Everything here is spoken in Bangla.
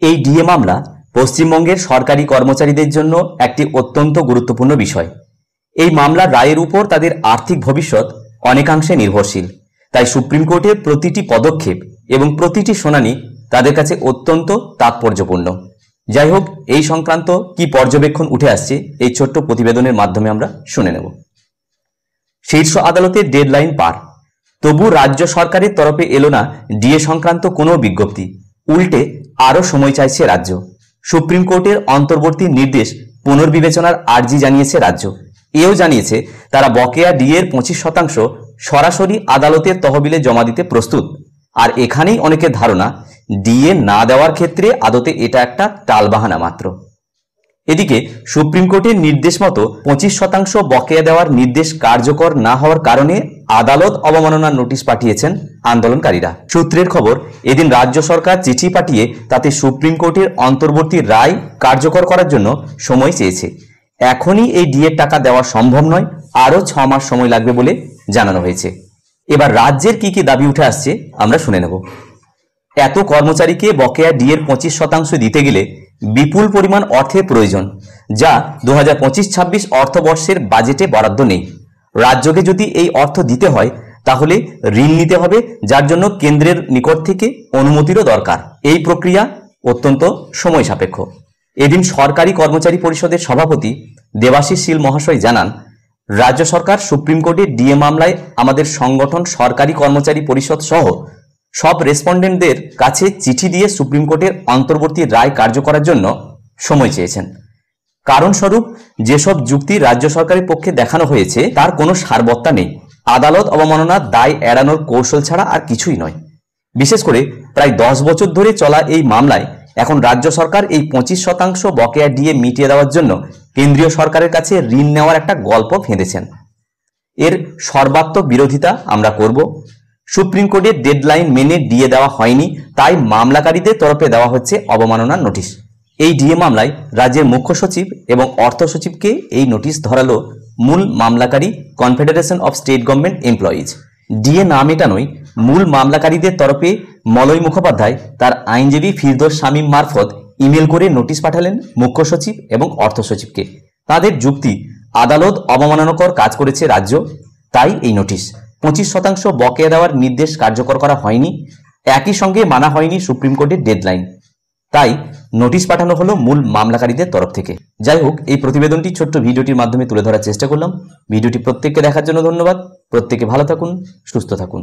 এই ডিএ মামলা পশ্চিমবঙ্গের সরকারি কর্মচারীদের জন্য একটি অত্যন্ত গুরুত্বপূর্ণ বিষয়। এই মামলার রায়ের উপর তাদের আর্থিক ভবিষ্যৎ অনেকাংশে নির্ভরশীল। তাই সুপ্রিম কোর্টের প্রতিটি পদক্ষেপ এবং প্রতিটি শুনানি তাদের কাছে অত্যন্ত তাৎপর্যপূর্ণ। যাই হোক, এই সংক্রান্ত কি পর্যবেক্ষণ উঠে আসছে এই ছোট্ট প্রতিবেদনের মাধ্যমে আমরা শুনে নেব। শীর্ষ আদালতের ডেডলাইন পার, তবু রাজ্য সরকারের তরফে এলো না ডিএ সংক্রান্ত কোনো বিজ্ঞপ্তি। উল্টে আরও সময় চাইছে রাজ্য। সুপ্রিম কোর্টের অন্তর্বর্তী নির্দেশ পুনর্বিবেচনার আর্জি জানিয়েছে রাজ্য। এও জানিয়েছে তারা বকেয়া ডিএর 25% সরাসরি আদালতের তহবিলে জমা দিতে প্রস্তুত। আর এখানেই অনেকের ধারণা ডিএ না দেওয়ার ক্ষেত্রে আদতে এটা একটা টালবাহানা মাত্র। এদিকে সুপ্রিম কোর্টের নির্দেশ মতো 25% বকেয়া দেওয়ার নির্দেশ কার্যকর না হওয়ার কারণে আদালত অবমাননার নোটিশ পাঠিয়েছেন আন্দোলনকারীরা। সূত্রের খবর, এদিন রাজ্য সরকার চিঠি পাঠিয়ে তাতে সুপ্রিম কোর্টের অন্তর্বর্তী রায় কার্যকর করার জন্য সময় চেয়েছে। এখনই এই ডিএর টাকা দেওয়া সম্ভব নয়, আরও 6 মাস সময় লাগবে বলে জানানো হয়েছে। এবার রাজ্যের কি কি দাবি উঠে আসছে আমরা শুনে নেব। এত কর্মচারীকে বকেয়া ডিএর 25% দিতে গেলে বিপুল পরিমাণ অর্থের প্রয়োজন, যা 2025-26 অর্থবর্ষের বাজেটে বরাদ্দ নেই। রাজ্যকে যদি এই অর্থ দিতে হয় তাহলে ঋণ নিতে হবে, যার জন্য কেন্দ্রের নিকট থেকে অনুমতিরও দরকার। এই প্রক্রিয়া অত্যন্ত সময় সাপেক্ষ। এদিন সরকারি কর্মচারী পরিষদের সভাপতি দেবাশিস শীল মহাশয় জানান, রাজ্য সরকার সুপ্রিম কোর্টের ডিএ মামলায় আমাদের সংগঠন সরকারি কর্মচারী পরিষদ সহ সব রেসপন্ডেন্টদের কাছে চিঠি দিয়ে সুপ্রিম কোর্টের অন্তর্বর্তী রায় কার্য করার জন্য সময় চেয়েছেন। কারণস্বরূপ যেসব যুক্তি রাজ্য সরকারের পক্ষে দেখানো হয়েছে তার কোনো সারবত্তা নেই। আদালত অবমাননার দায় এড়ানোর কৌশল ছাড়া আর কিছুই নয়। বিশেষ করে প্রায় 10 বছর ধরে চলা এই মামলায় এখন রাজ্য সরকার এই 25% বকেয়া ডিএ মিটিয়ে দেওয়ার জন্য কেন্দ্রীয় সরকারের কাছে ঋণ নেওয়ার একটা গল্প ফেঁদেছেন। এর সর্বাত্মক বিরোধিতা আমরা করব। সুপ্রিম কোর্টের ডেডলাইন মেনে ডিএ দেওয়া হয়নি, তাই মামলাকারীদের তরফে দেওয়া হচ্ছে অবমাননার নোটিশ। এই ডিএ মামলায় রাজ্যের মুখ্য সচিব এবং অর্থ সচিবকে এই নোটিশ ধরালো মূল মামলাকারী confederation of state government employees. DA না মেটানোয় মূল মামলাকারীদের তরফে মলয় মুখোপাধ্যায় তার আইনজীবী ফিরদৌস শামীম মারফত ইমেল করে নোটিশ পাঠালেন মুখ্য সচিব এবং অর্থ সচিবকে। তাদের যুক্তি, আদালত অবমাননাকর কাজ করেছে রাজ্য, তাই এই নোটিশ। 25% বকেয়া দেওয়ার নির্দেশ কার্যকর করা হয়নি, একই সঙ্গে মানা হয়নি সুপ্রিম কোর্টের ডেডলাইন, তাই নোটিশ পাঠানো হলো মূল মামলাকারীদের তরফ থেকে। যাই হোক, এই প্রতিবেদনটি ছোট্ট ভিডিওটির মাধ্যমে তুলে ধরার চেষ্টা করলাম। ভিডিওটি প্রত্যেককে দেখার জন্য ধন্যবাদ। প্রত্যেকে ভালো থাকুন, সুস্থ থাকুন।